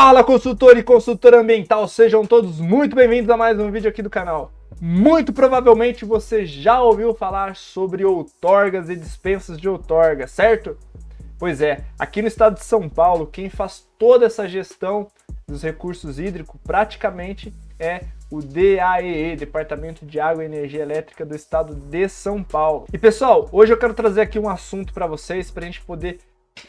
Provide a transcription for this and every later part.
Fala, consultor e consultora ambiental, sejam todos muito bem-vindos a mais um vídeo aqui do canal. Muito provavelmente você já ouviu falar sobre outorgas e dispensas de outorga, certo? Pois é, aqui no estado de São Paulo, quem faz toda essa gestão dos recursos hídricos praticamente é o DAEE, Departamento de Água e Energia Elétrica do estado de São Paulo. E pessoal, hoje eu quero trazer aqui um assunto para vocês, para a gente poder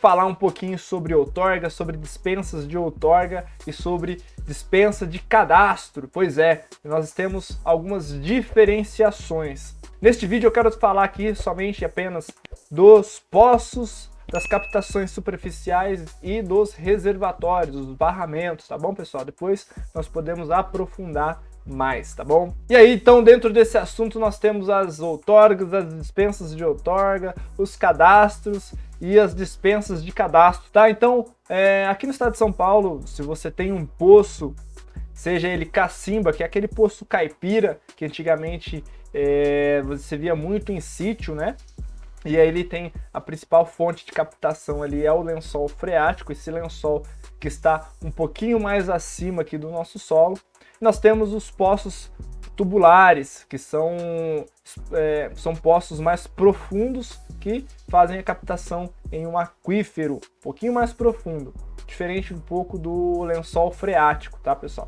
falar um pouquinho sobre outorga, sobre dispensas de outorga e sobre dispensa de cadastro. Pois é, nós temos algumas diferenciações. Neste vídeo eu quero falar aqui somente apenas dos poços, das captações superficiais e dos reservatórios, os barramentos, tá bom, pessoal? Depois nós podemos aprofundar mais, tá bom? E aí, então, dentro desse assunto nós temos as outorgas, as dispensas de outorga, os cadastros e as dispensas de cadastro, tá? Então, aqui no estado de São Paulo, se você tem um poço, seja ele cacimba, que é aquele poço caipira, que antigamente você via muito em sítio, né? E aí ele tem a principal fonte de captação ali é o lençol freático, esse lençol que está um pouquinho mais acima aqui do nosso solo. Nós temos os poços tubulares, que são poços mais profundos que fazem a captação em um aquífero um pouquinho mais profundo, diferente um pouco do lençol freático, tá, pessoal?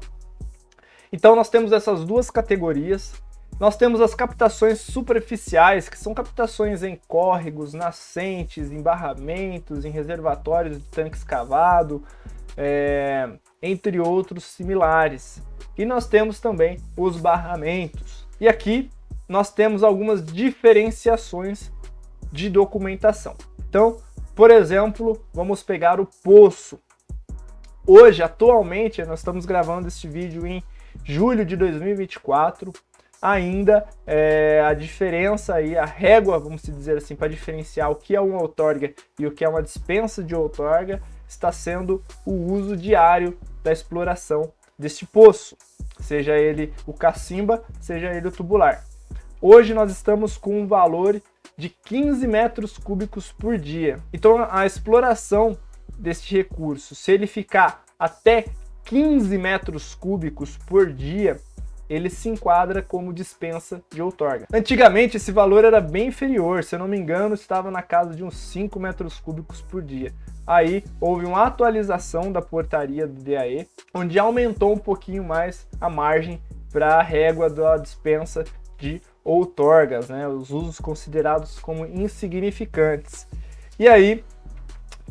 Então nós temos essas duas categorias. Nós temos as captações superficiais, que são captações em córregos, nascentes, em barramentos, em reservatórios de tanque escavado, entre outros similares. E nós temos também os barramentos. E aqui nós temos algumas diferenciações de documentação. Então, por exemplo, vamos pegar o poço. Hoje, atualmente, nós estamos gravando este vídeo em julho de 2024. Ainda a diferença aí, a régua, vamos dizer assim, para diferenciar o que é uma outorga e o que é uma dispensa de outorga, está sendo o uso diário da exploração deste poço, seja ele o cacimba, seja ele o tubular. Hoje nós estamos com um valor de 15 metros cúbicos por dia. Então a exploração deste recurso, se ele ficar até 15 metros cúbicos por dia, ele se enquadra como dispensa de outorga. Antigamente esse valor era bem inferior, se eu não me engano estava na casa de uns 5 metros cúbicos por dia. Aí houve uma atualização da portaria do DAE, onde aumentou um pouquinho mais a margem para a régua da dispensa de outorgas, né? Os usos considerados como insignificantes. E aí,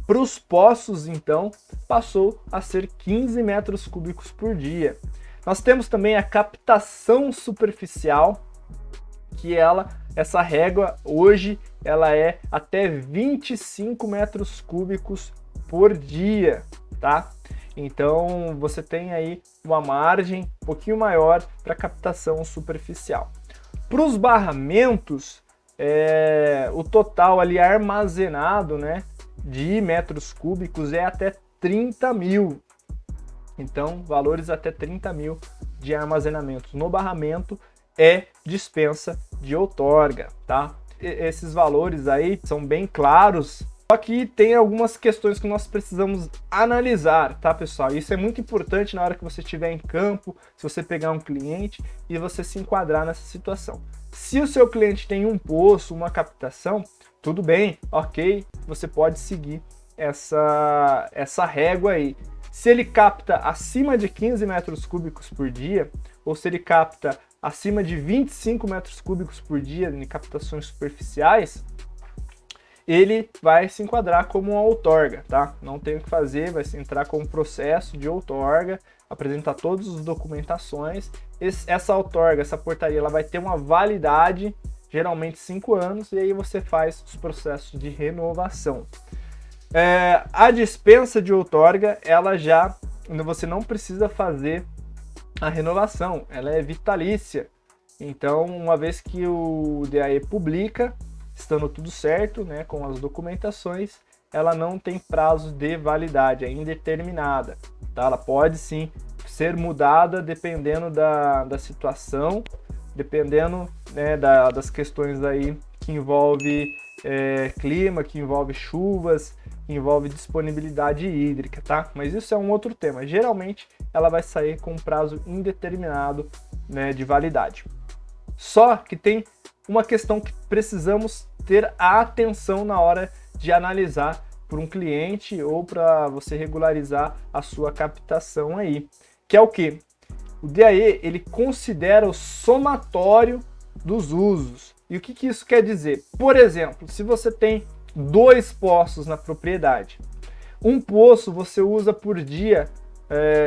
para os poços, então, passou a ser 15 metros cúbicos por dia. Nós temos também a captação superficial, que essa régua hoje ela é até 25 metros cúbicos por dia, tá? Então você tem aí uma margem um pouquinho maior para captação superficial. Para os barramentos, o total ali armazenado, né, de metros cúbicos é até 30 mil. Então, valores até 30 mil de armazenamento no barramento é dispensa de outorga, tá? Esses valores aí são bem claros, só que tem algumas questões que nós precisamos analisar, tá, pessoal? Isso é muito importante na hora que você estiver em campo, se você pegar um cliente e você se enquadrar nessa situação. Se o seu cliente tem um poço, uma captação, tudo bem, ok, você pode seguir essa régua aí. Se ele capta acima de 15 metros cúbicos por dia, ou se ele capta acima de 25 metros cúbicos por dia em captações superficiais, ele vai se enquadrar como uma outorga, tá? Não tem o que fazer, vai se entrar como processo de outorga, apresentar todas as documentações. Essa outorga, essa portaria, ela vai ter uma validade, geralmente 5 anos, e aí você faz os processos de renovação. A dispensa de outorga, você não precisa fazer a renovação, ela é vitalícia. Então, uma vez que o DAE publica, estando tudo certo, né, com as documentações, ela não tem prazo de validade, é indeterminada, tá? Ela pode sim ser mudada dependendo da situação, dependendo, né, das questões aí que envolve clima, que envolve chuvas, envolve disponibilidade hídrica, tá? Mas isso é um outro tema. Geralmente ela vai sair com um prazo indeterminado, né, de validade. Só que tem uma questão que precisamos ter a atenção na hora de analisar para um cliente ou para você regularizar a sua captação aí, que é o que? O DAE, ele considera o somatório dos usos. E o que isso quer dizer? Por exemplo, se você tem 2 poços na propriedade, um poço você usa por dia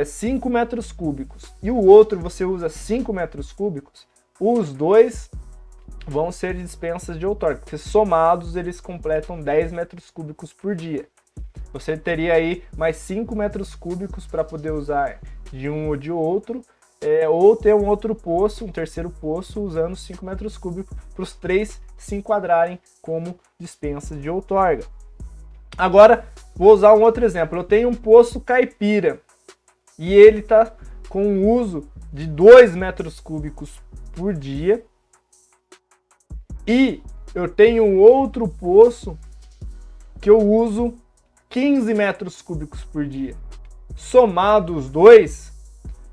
5 metros cúbicos e o outro você usa 5 metros cúbicos, os dois vão ser dispensas de outorga, porque somados eles completam 10 metros cúbicos por dia. Você teria aí mais 5 metros cúbicos para poder usar de um ou de outro, ou ter um outro poço, um terceiro poço, usando 5 metros cúbicos para os 3 se enquadrarem como dispensas de outorga. Agora, vou usar um outro exemplo. Eu tenho um poço caipira e ele está com um uso de 2 metros cúbicos por dia. E eu tenho um outro poço que eu uso 15 metros cúbicos por dia. Somados os dois,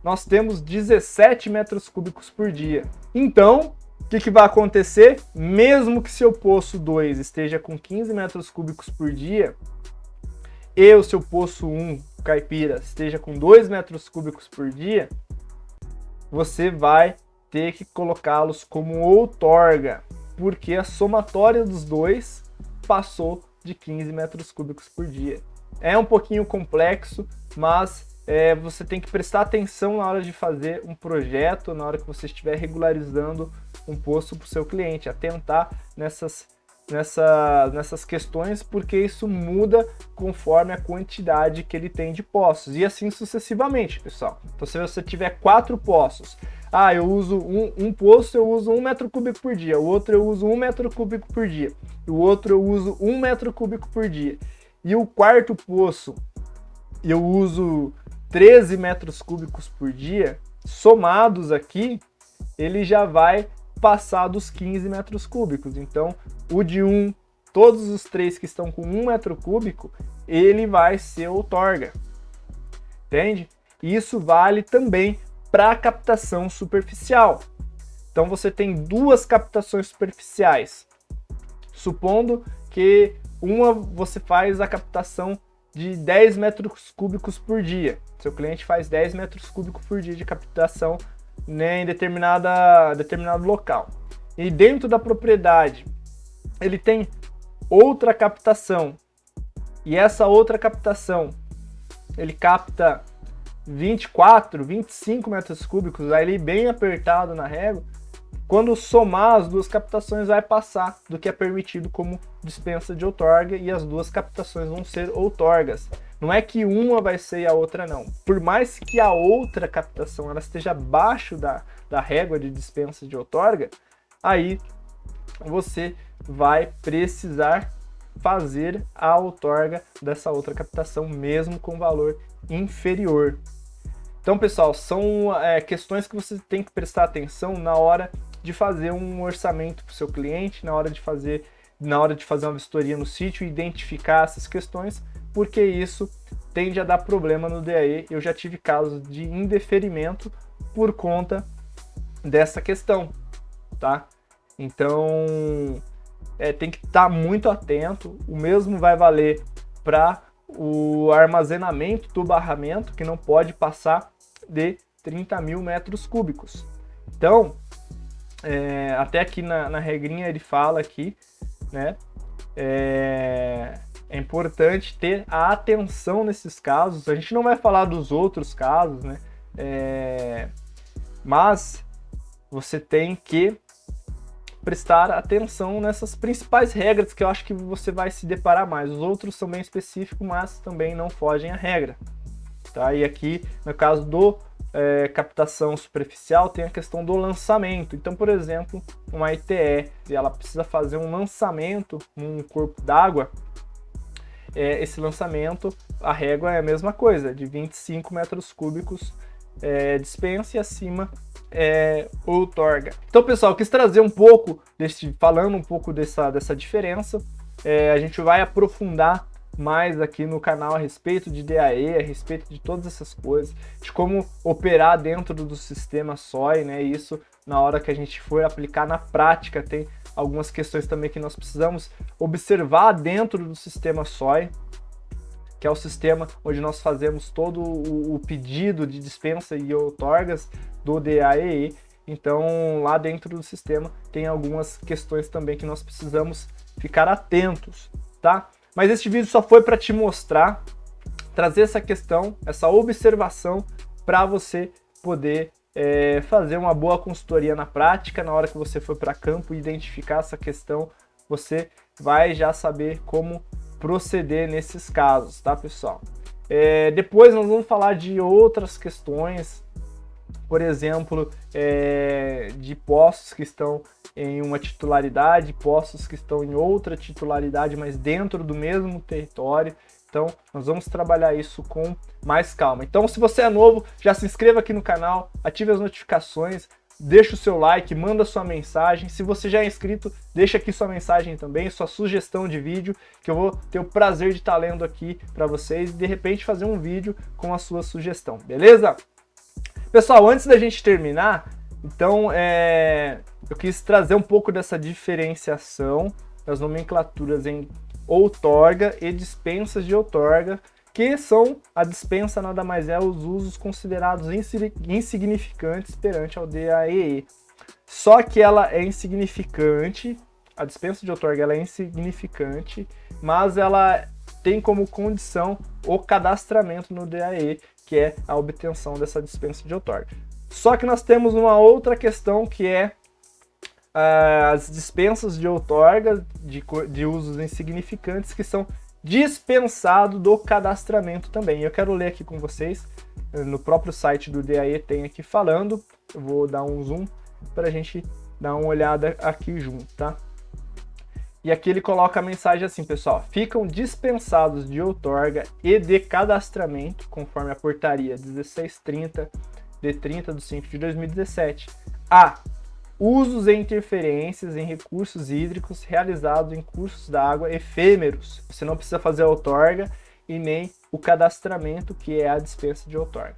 nós temos 17 metros cúbicos por dia. Então, o que vai acontecer? Mesmo que seu poço 2 esteja com 15 metros cúbicos por dia, e o seu poço 1, caipira, esteja com 2 metros cúbicos por dia, você vai ter que colocá-los como outorga, porque a somatória dos dois passou de 15 metros cúbicos por dia. É um pouquinho complexo, mas você tem que prestar atenção na hora de fazer um projeto, na hora que você estiver regularizando um poço para o seu cliente, atentar nessas questões, porque isso muda conforme a quantidade que ele tem de poços, e assim sucessivamente, pessoal. Então, se você tiver 4 poços, eu uso um poço, eu uso 1 metro cúbico por dia, o outro eu uso 1 metro cúbico por dia, e o outro eu uso 1 metro cúbico por dia, e o quarto poço eu uso 13 metros cúbicos por dia, somados aqui, ele já vai passar dos 15 metros cúbicos. Então, o de todos os 3 que estão com 1 metro cúbico, ele vai ser outorga. Entende? Isso vale também para a captação superficial. Então, você tem 2 captações superficiais. Supondo que uma você faz a captação de 10 metros cúbicos por dia. Seu cliente faz 10 metros cúbicos por dia de captação, né, em determinado local. E dentro da propriedade, ele tem outra captação. E essa outra captação, ele capta 24, 25 metros cúbicos, aí bem apertado na régua. Quando somar as 2 captações, vai passar do que é permitido como dispensa de outorga, e as 2 captações vão ser outorgas. Não é que uma vai ser e a outra não. Por mais que a outra captação ela esteja abaixo da régua de dispensa de outorga, aí você vai precisar fazer a outorga dessa outra captação, mesmo com valor inferior. Então, pessoal, são questões que você tem que prestar atenção na hora de fazer um orçamento para o seu cliente, na hora de fazer uma vistoria no sítio e identificar essas questões, porque isso tende a dar problema no DAE. Eu já tive casos de indeferimento por conta dessa questão, tá? Então, tem que estar muito atento. O mesmo vai valer para o armazenamento do barramento, que não pode passar de 30 mil metros cúbicos. Então, até aqui na regrinha ele fala aqui, né? É importante ter a atenção nesses casos. A gente não vai falar dos outros casos, né? Mas você tem que prestar atenção nessas principais regras que eu acho que você vai se deparar mais. Os outros são bem específicos, mas também não fogem à regra, tá? E aqui, no caso do captação superficial, tem a questão do lançamento. Então, por exemplo, uma ITE, se ela precisa fazer um lançamento num corpo d'água, esse lançamento, a régua é a mesma coisa, de 25 metros cúbicos dispensa, e acima outorga. Então, pessoal, quis trazer um pouco falando um pouco dessa diferença. A gente vai aprofundar mais aqui no canal a respeito de DAE, a respeito de todas essas coisas, de como operar dentro do sistema SOI, né? Isso na hora que a gente for aplicar na prática, tem algumas questões também que nós precisamos observar dentro do sistema SOI, que é o sistema onde nós fazemos todo o pedido de dispensa e outorgas do DAEE. Então, lá dentro do sistema tem algumas questões também que nós precisamos ficar atentos, tá? Mas este vídeo só foi para te mostrar, trazer essa questão, essa observação para você poder fazer uma boa consultoria na prática. Na hora que você for para campo e identificar essa questão, você vai já saber como proceder nesses casos, tá, pessoal? Depois nós vamos falar de outras questões, por exemplo, de postos que estão em uma titularidade, postos que estão em outra titularidade, mas dentro do mesmo território. Então, nós vamos trabalhar isso com mais calma. Então, se você é novo, já se inscreva aqui no canal, ative as notificações, deixa o seu like, manda sua mensagem. Se você já é inscrito, deixa aqui sua mensagem também, sua sugestão de vídeo, que eu vou ter o prazer de estar lendo aqui para vocês e de repente fazer um vídeo com a sua sugestão, beleza? Pessoal, antes da gente terminar, então eu quis trazer um pouco dessa diferenciação das nomenclaturas em outorga e dispensas de outorga, que são a dispensa nada mais é os usos considerados insignificantes perante ao DAEE. Só que ela é insignificante, a dispensa de outorga ela é insignificante, mas ela tem como condição o cadastramento no DAEE, que é a obtenção dessa dispensa de outorga. Só que nós temos uma outra questão que é as dispensas de outorga de usos insignificantes que são dispensado do cadastramento também. Eu quero ler aqui com vocês, no próprio site do DAE tem aqui falando, eu vou dar um zoom para a gente dar uma olhada aqui junto, tá? E aqui ele coloca a mensagem assim, pessoal: ficam dispensados de outorga e de cadastramento, conforme a portaria 1630 de 30 de 5 de 2017, usos e interferências em recursos hídricos realizados em cursos d'água efêmeros. Você não precisa fazer a outorga e nem o cadastramento, que é a dispensa de outorga.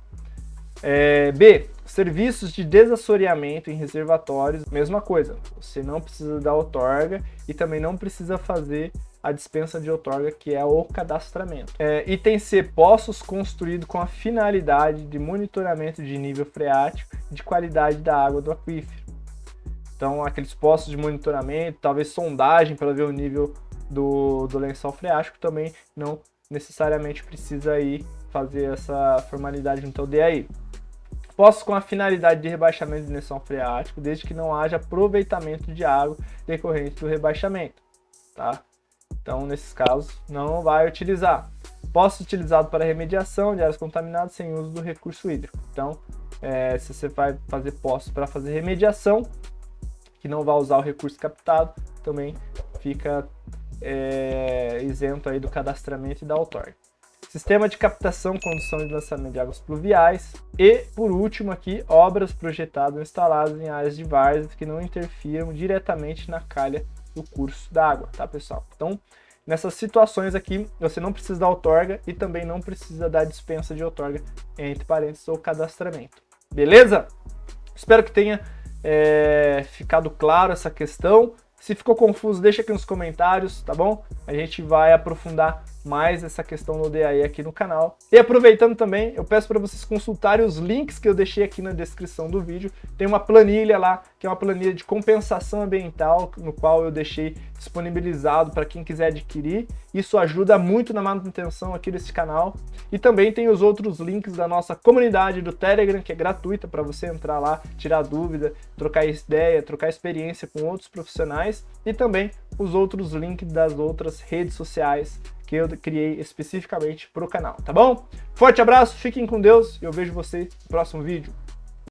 B. Serviços de desassoreamento em reservatórios, mesma coisa. Você não precisa da outorga e também não precisa fazer a dispensa de outorga, que é o cadastramento. Item C. Poços construídos com a finalidade de monitoramento de nível freático e de qualidade da água do aquífero. Então, aqueles postos de monitoramento, talvez sondagem para ver o nível do lençol freático, também não necessariamente precisa ir fazer essa formalidade junto ao DAE. Postos com a finalidade de rebaixamento de lençol freático, desde que não haja aproveitamento de água decorrente do rebaixamento, tá? Então, nesses casos, não vai utilizar. Postos utilizados para remediação de áreas contaminadas sem uso do recurso hídrico. Então, se você vai fazer postos para fazer remediação, que não vai usar o recurso captado, também fica isento aí do cadastramento e da outorga. Sistema de captação, condução e lançamento de águas pluviais. E, por último aqui, obras projetadas ou instaladas em áreas de várzea que não interfiram diretamente na calha do curso da água, tá, pessoal? Então, nessas situações aqui, você não precisa da outorga e também não precisa da dispensa de outorga, entre parênteses, ou cadastramento. Beleza? Espero que tenha ficado claro essa questão. Se ficou confuso, deixa aqui nos comentários, tá bom? A gente vai aprofundar mais essa questão do DAE aqui no canal. E aproveitando também, eu peço para vocês consultarem os links que eu deixei aqui na descrição do vídeo. Tem uma planilha lá, que é uma planilha de compensação ambiental, no qual eu deixei disponibilizado para quem quiser adquirir. Isso ajuda muito na manutenção aqui desse canal. E também tem os outros links da nossa comunidade do Telegram, que é gratuita para você entrar lá, tirar dúvida, trocar ideia, trocar experiência com outros profissionais. E também os outros links das outras redes sociais que eu criei especificamente para o canal, tá bom? Forte abraço, fiquem com Deus e eu vejo vocês no próximo vídeo.